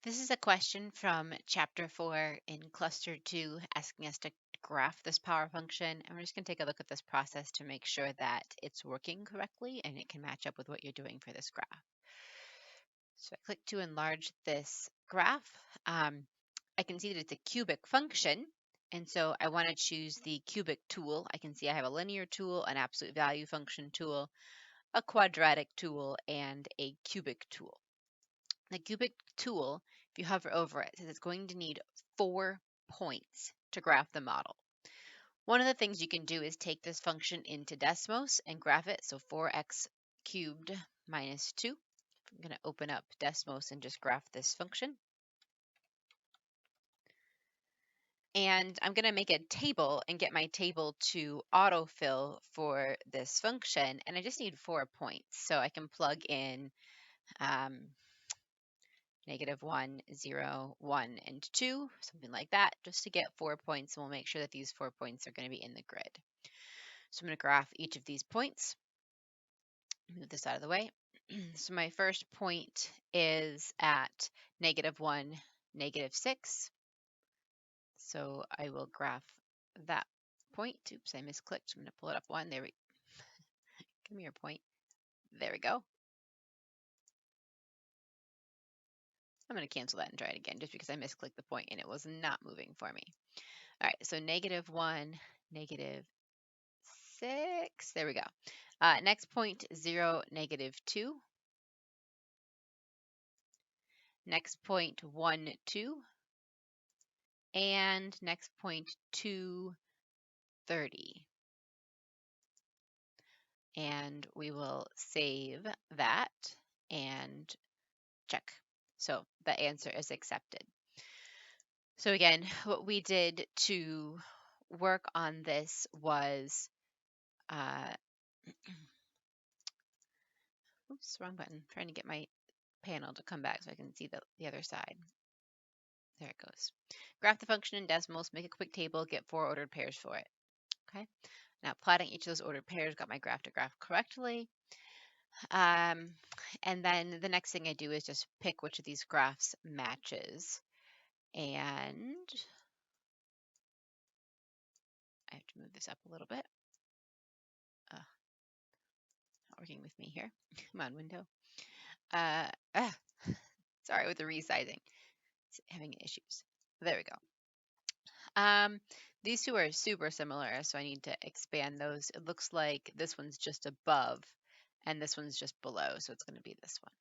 This is a question from chapter 4 in cluster 2 asking us to graph this power function. And we're just going to take a look at this process to make sure that it's working correctly and it can match up with what you're doing for this graph. So I click to enlarge this graph. I can see that it's a cubic function. And so I want to choose the cubic tool. I can see I have a linear tool, an absolute value function tool, a quadratic tool, and a cubic tool. The cubic tool, if you hover over it, says it's going to need 4 points to graph the model. One of the things you can do is take this function into Desmos and graph it. So 4x cubed minus 2. I'm going to open up Desmos and just graph this function. And I'm going to make a table and get my table to autofill for this function. And I just need 4 points. So I can plug in -1, 0, 1, and 2, something like that, just to get 4 points. And we'll make sure that these 4 points are going to be in the grid. So I'm going to graph each of these points. Move this out of the way. So my first point is at -1, -6. So I will graph that point. Oops, I misclicked. I'm going to pull it up one. There we go. Give me your point. There we go. I'm going to cancel that and try it again just because I misclicked the point and it was not moving for me. All right, so -1, -6. There we go. Next point, 0, -2. Next point, 1, 2. And next point, 2, 30. And we will save that and check. So the answer is accepted. So again, what we did to work on this was, oops, wrong button. I'm trying to get my panel to come back so I can see the other side. There it goes. Graph the function in Desmos, make a quick table, get 4 ordered pairs for it. Okay. Now plotting each of those ordered pairs, got my graph to graph correctly. And then the next thing I do is just pick which of these graphs matches. And I have to move this up a little bit. Not working with me here. Come on, window. Sorry with the resizing. It's having issues. There we go. These two are super similar, so I need to expand those. It looks like this one's just above and this one's just below, so it's going to be this one.